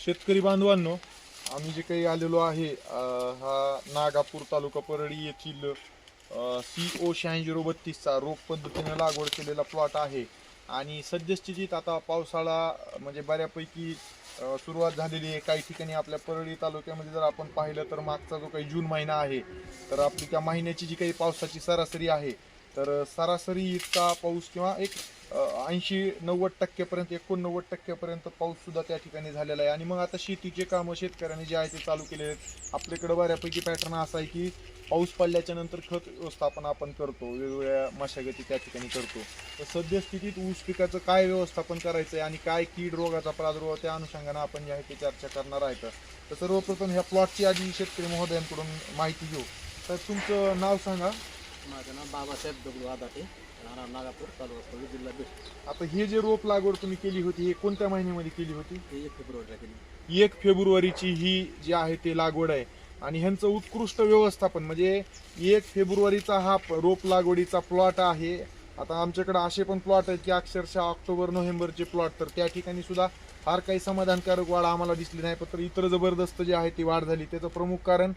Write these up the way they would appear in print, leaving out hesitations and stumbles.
शेतकरी बांधवांनो, आम्ही जे काही आलेलो आहे हा नागापूर तालुका परळी येथील CO 8632चा रोप पद्धतीने लागवड केलेला प्लॉट आहे. आणि सद्यस्थितीत आता पावसाळा म्हणजे बऱ्यापैकी सुरुवात झालेली आहे. काही ठिकाणी आपल्या परळी तालुक्यामध्ये जर आपण पाहिलं तर मागचा जो काही जून महिना आहे, तर आपली त्या महिन्याची जी काही पावसाची सरासरी आहे, तर सरासरी इतका पाऊस किंवा एक 80-90% 89% पाऊस सुद्धा त्या ठिकाणी झालेला आहे. आणि मग आता शेतीचे कामं शेतकऱ्यांनी जे आहे ते चालू केलेले आहेत. आपल्याकडे बऱ्यापैकी पॅटर्न असा आहे की पाऊस पडल्याच्या नंतर खत व्यवस्थापन आपण करतो, वेगवेगळ्या मशागती त्या ठिकाणी करतो. तर सद्यस्थितीत ऊस पिकाचं काय व्यवस्थापन करायचं आहे आणि काय कीड रोगाचा प्रादुर्भाव त्या अनुषंगाने आपण जे आहे ते चर्चा करणार आहे. तर सर्वप्रथम ह्या प्लॉटची आधी शेतकरी महोदयांकडून माहिती घेऊ. तर तुमचं नाव सांगा. माझं नाव बाबासाहेब दगडू आदाटे, राहणार नागापूर, तालुका परळी, जिल्हा बीड. आता हे जे रोप लागवड तुम्ही केली होती, हे कोणत्या महिन्यामध्ये केली होती? हे 1 फेब्रुवारीला केली. 1 फेब्रुवारीची ही जी आहे ते लागवड आहे. आणि ह्यांचं उत्कृष्ट व्यवस्थापन म्हणजे 1 फेब्रुवारीचा हा रोप लागवडीचा प्लॉट आहे. आता आमच्याकडे असे पण प्लॉट आहेत की अक्षरशः ऑक्टोबर-नोव्हेंबरचे प्लॉट, तर त्या ठिकाणी सुद्धा फार काही समाधानकारक वाढ आम्हाला दिसली नाही. पण इतर जबरदस्त जे आहे ती वाढ झाली. त्याचं प्रमुख कारण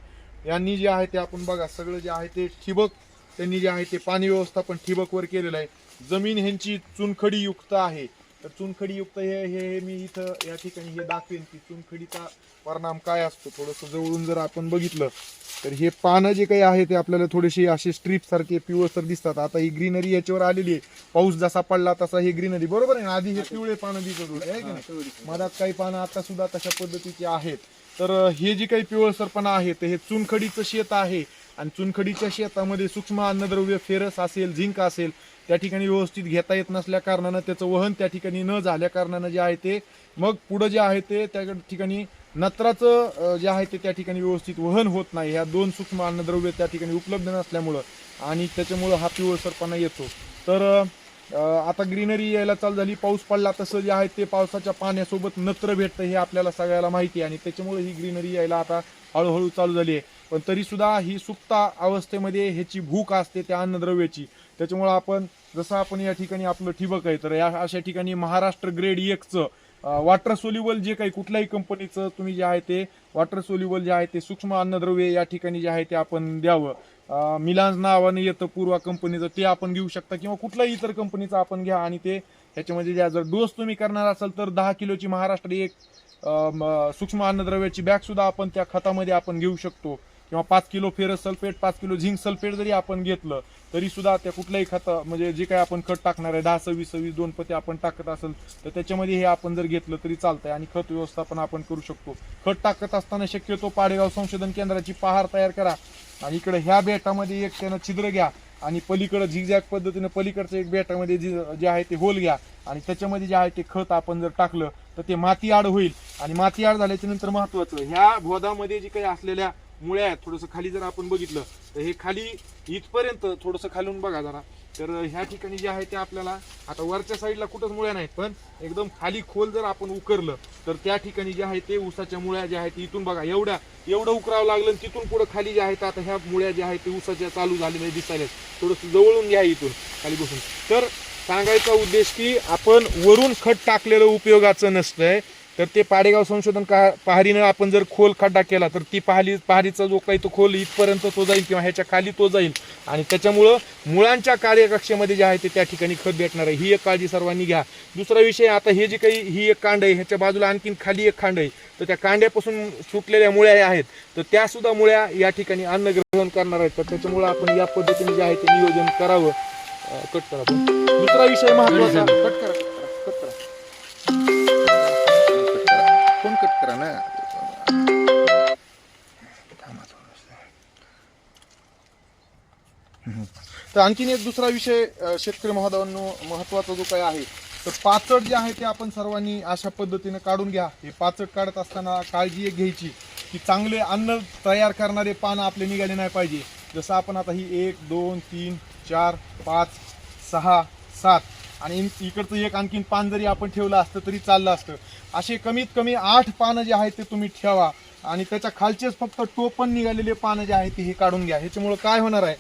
यांनी जे आहे ते आपण बघा, सगळं जे आहे ते ठिबक, त्यांनी जे आहे ते पाणी व्यवस्थापन ठिबकवर केलेलं आहे. जमीन ह्यांची चुनखडीयुक्त आहे. तर चुनखडीयुक्त हे मी इथं या ठिकाणी हे दाखवेन की चुनखडीचा परिणाम काय असतो. थोडंसं जवळून जर आपण बघितलं तर हे पानं जे काही आहे ते आपल्याला थोडेसे असे स्ट्रीप सारखे पिवळसर दिसतात. आता ही ग्रीनरी याच्यावर आलेली आहे. पाऊस जसा पडला तसा ही ग्रीनरी, बरोबर आहे. आधी हे पिवळे पानं दिसत होते आहे की नाही, मधात काही पानं आता सुद्धा तशा पद्धतीची आहेत. तर हे जे काही पिवळसरपणा आहे ते हे चुनखडीचं शेत आहे. आणि चुनखडीच्या शेतामध्ये सूक्ष्म अन्नद्रव्य फेरस असेल, झिंक असेल, त्या ठिकाणी व्यवस्थित घेता येत नसल्या कारणानं, त्याचं वहन त्या ठिकाणी न झाल्या कारणानं जे आहे ते मग पुढं जे आहे ते त्या ठिकाणी नत्राचं जे आहे ते त्या ठिकाणी व्यवस्थित वहन होत नाही. ह्या दोन सूक्ष्म अन्नद्रव्य त्या ठिकाणी उपलब्ध नसल्यामुळं आणि त्याच्यामुळं हा पिवळसरपणा येतो. तर आता ग्रीनरी यायला चालू झाली. पाऊस पडला तसं जे आहे ते पावसाच्या पाण्यासोबत नत्र भेटतं हे आपल्याला सगळ्याला माहिती आहे. आणि त्याच्यामुळे ही ग्रीनरी यायला आता हळूहळू चालू झाली आहे. पण तरी सुद्धा ही सुप्त अवस्थेमध्ये ह्याची भूक असते त्या अन्नद्रव्याची. त्याच्यामुळं आपण जसं आपण या ठिकाणी आपलं ठिबक आहे, तर या अशा ठिकाणी महाराष्ट्र ग्रेड 1चं वॉटर सोल्युबल जे काही कुठल्याही कंपनीचं तुम्ही जे आहे ते वॉटर सोल्युबल जे आहे ते सूक्ष्म अन्नद्रव्य या ठिकाणी जे आहे ते आपण द्यावं. मिलान्स नावाने येतं पूर्वा कंपनीचं, ते आपण घेऊ शकता किंवा कुठल्याही इतर कंपनीचं आपण घ्या. आणि ते ह्याच्यामध्ये ज्या जर डोस तुम्ही करणार असाल तर 10 किलोची महाराष्ट्र 1 सूक्ष्म अन्नद्रव्याची बॅग सुद्धा आपण त्या खतामध्ये आपण घेऊ शकतो. किंवा 5 kilo ferrous sulphate, 5 kilo zinc sulphate जरी आपण घेतलं तरी सुद्धा त्या कुठल्याही खत म्हणजे जे काही आपण खत टाकणार आहे 10-26-26 2 पते आपण टाकत असेल तर त्याच्यामध्ये हे आपण जर घेतलं तरी चालतंय. आणि खत व्यवस्थापन आपण करू शकतो. खत टाकत असताना शक्यतो पाडेगाव संशोधन केंद्राची पहार तयार करा. आणि इकडे ह्या बेटामध्ये एक त्यानं छिद्र घ्या आणि पलीकडे झिगझॅग पद्धतीने पलीकडचं एक बेटामध्ये जे आहे ते होल घ्या. आणि त्याच्यामध्ये जे आहे ते खत आपण जर टाकलं तर ते माती आड होईल. आणि माती आड झाल्याच्या नंतर महत्वाचं, ह्या भोदामध्ये जे काही असलेल्या मुळ्या आहेत, थोडंसं खाली जर आपण बघितलं तर हे खाली इथपर्यंत थोडंसं खालून बघा जरा, तर ह्या ठिकाणी जे आहे ते आपल्याला आता वरच्या साईडला कुठंच मुळ्या नाहीत, पण एकदम खाली खोल जर आपण उकरलं तर त्या ठिकाणी जे आहे ते ऊसाच्या मुळ्या ज्या आहेत इथून बघा एवढं उकरावं लागलं. तिथून पुढे खाली जे आहेत आता ह्या मुळ्या ज्या आहेत ते ऊसाच्या चालू झालेल्या दिसायला. थोडंसं जवळून घ्या इथून खाली बसून. तर सांगायचा उद्देश की आपण वरून खत टाकलेलं उपयोगाचं नसतंय. तर ते पाडेगाव संशोधन पहारीनं आपण जर खोल खड्डा केला तर ती पहारीचा जो काही तो खोल इथपर्यंत तो जाईल किंवा ह्याच्या खाली तो जाईल. आणि त्याच्यामुळं मुळांच्या कार्यकक्षेमध्ये जे आहे ते त्या ठिकाणी खत भेटणार आहे. ही एक काळजी सर्वांनी घ्या. दुसरा विषय, आता हे जे काही ही एक कांड आहे, ह्याच्या बाजूला आणखीन खाली एक खांड आहे, तर त्या कांड्यापासून सुटलेल्या मुळ्या आहेत तर त्या सुद्धा मुळ्या या ठिकाणी अन्न ग्रहण करणार आहेत. तर त्याच्यामुळं आपण या पद्धतीने जे आहे ते नियोजन करावं. कट करा. दुसरा विषय महत्वाचा, कट करा. फोन कट करा ना. तर आणखीन एक दुसरा विषय शेतकरी महोदयांनो महत्वाचा जो काही आहे, तर पाचट जे आहे ते आपण सर्वांनी अशा पद्धतीने काढून घ्या. हे पाचट काढत असताना काळजी एक घ्यायची की चांगले अन्न तयार करणारे पानं आपले निघाले नाही पाहिजे. जसं आपण आता ही 1 2 3 4 5 6 7 आणि इकडचं एक आणखीन पान जरी आपण ठेवलं असतं तरी चाललं असतं. असे कमीत कमी 8 पानं जे आहेत ते तुम्ही ठेवा. आणि त्याच्या खालचेच फक्त टोपण निघालेले पानं जे आहेत ते हे काढून घ्या. ह्याच्यामुळं काय होणार आहे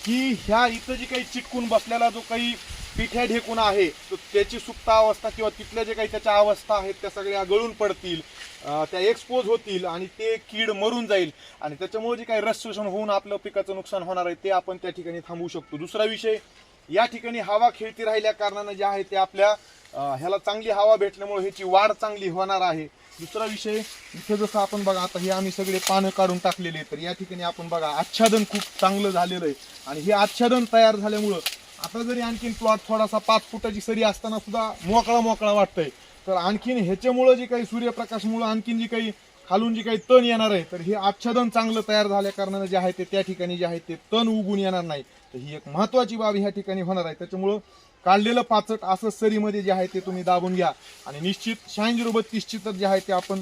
की ह्या इथं जी काही चिटकून बसलेला जो काही पिठ्या ढेकून आहे तर त्याची सुप्त अवस्था किंवा तिथल्या जे काही त्याच्या अवस्था आहेत त्या सगळ्या गळून पडतील, त्या एक्सपोज होतील आणि ते कीड मरून जाईल आणि त्याच्यामुळे जे काही रस शोषण होऊन आपलं पिकाचं नुकसान होणार आहे ते आपण त्या ठिकाणी थांबवू शकतो. दुसरा विषय, या ठिकाणी हवा खेळती राहिल्या कारणानं जे आहे ते आपल्या ह्याला चांगली हवा भेटल्यामुळे ह्याची वाढ चांगली होणार आहे. दुसरा विषय, इथे जसं आपण बघा आता हे आम्ही सगळे पानं काढून टाकलेले तर या ठिकाणी आपण बघा आच्छादन खूप चांगलं झालेलं आहे आणि हे आच्छादन तयार झाल्यामुळं आता जरी आणखीन प्लॉट थोडासा 5 फुटाची सरी असताना सुद्धा मोकळा मोकळा वाटतंय. तर आणखीन ह्याच्यामुळं जे काही सूर्यप्रकाशमुळं आणखीन जी काही खालून जी काही तण येणार आहे तर हे आच्छादन चांगलं तयार झाल्या कारणानं जे आहे ते त्या ठिकाणी जे आहे ते तण उगून येणार नाही. तर ही एक महत्वाची बाब ह्या ठिकाणी होणार आहे. त्याच्यामुळं काढलेलं पाचट असं सरीमध्ये जे आहे ते तुम्ही दाबून घ्या आणि निश्चित 9632 तर जे आहे ते आपण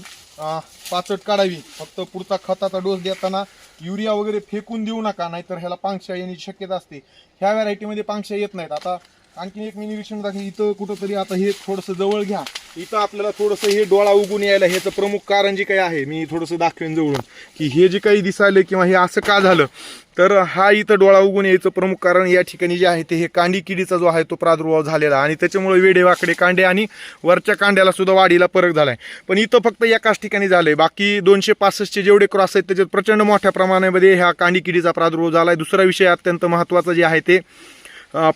पाचट काढावी. फक्त पुरता खताचा डोस देताना युरिया वगैरे फेकून देऊ नका, नाहीतर ह्याला पांगशा येण्याची शक्यता असते. ह्या व्हरायटीमध्ये पांगशा येत नाहीत. आता आणखी एक मी निरीक्षण दाखव, इथं कुठंतरी आता हे थोडंसं जवळ घ्या, इथं आपल्याला थोडंसं हे डोळा उगून यायला ह्याचं प्रमुख कारण जे काही आहे मी थोडंसं दाखवेन जवळून की हे जे काही दिसायलं किंवा हे असं का झालं. तर हा इथं डोळा उगून यायचं प्रमुख कारण या ठिकाणी जे आहे ते हे कांडी किडीचा जो आहे तो प्रादुर्भाव झालेला आणि त्याच्यामुळे वेडेवाकडे कांडे आणि वरच्या कांड्याला सुद्धा वाढीला फरक झालाय. पण इथं फक्त एकाच ठिकाणी झालंय, बाकी 265 जेवढे क्रॉस आहेत त्याच्यात प्रचंड मोठ्या प्रमाणामध्ये ह्या कांडी किडीचा प्रादुर्भाव झालाय. दुसरा विषय अत्यंत महत्त्वाचा जे आहे ते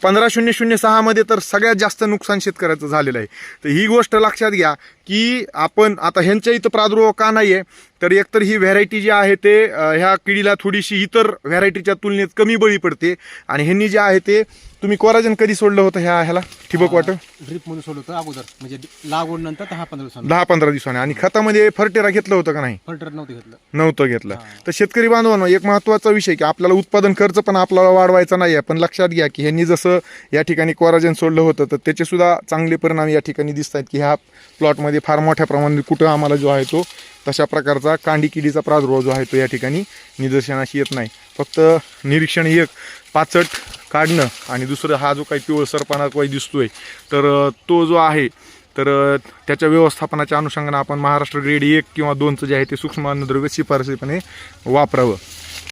15006 मध्ये तर सगळ्यात जास्त नुकसान शेतकऱ्याचं झालेलं आहे. तर ही गोष्ट लक्षात घ्या की आपण आता ह्यांच्या इथं प्रादुर्भाव का नाही आहे, तर एकतर ही व्हरायटी जी आहे ते ह्या किडीला थोडीशी इतर व्हरायटीच्या तुलनेत कमी बळी पडते आणि ह्यांनी जे आहे ते तुम्ही कोराजन कधी सोडलं होतं ह्याला ठिबक वाटप? ड्रिपमध्ये सोडलं होतं अगोदर, म्हणजे लागवड नंतर 10-15 दिवसांनी. आणि खतामध्ये फर्टेरा घेतलं होतं का नाही? फर्टर नव्हतं घेतलं. तर शेतकरी बांधवांनो एक महत्त्वाचा विषय की आपल्याला उत्पादन खर्च पण आपल्याला वाढवायचा नाही आहे, पण लक्षात घ्या की ह्यांनी जसं या ठिकाणी कोराजन सोडलं होतं तर त्याचे सुद्धा चांगले परिणाम या ठिकाणी दिसत आहेत की ह्या प्लॉटमध्ये फार मोठ्या प्रमाणात कुठं आम्हाला जो आहे तो तशा प्रकारचा कांडी किडीचा प्रादुर्भाव जो आहे तो या ठिकाणी निदर्शनास येत नाही. फक्त निरीक्षण एक पाचट काढणं आणि दुसरं हा जो काही पिवळसरपणा काही दिसतोय तर तो जो आहे तर त्याच्या व्यवस्थापनाच्या अनुषंगाने आपण महाराष्ट्र ग्रेड 1 किंवा 2चं जे आहे ते सूक्ष्म अन्नद्रव्य शिफारसीपणे वापरावं.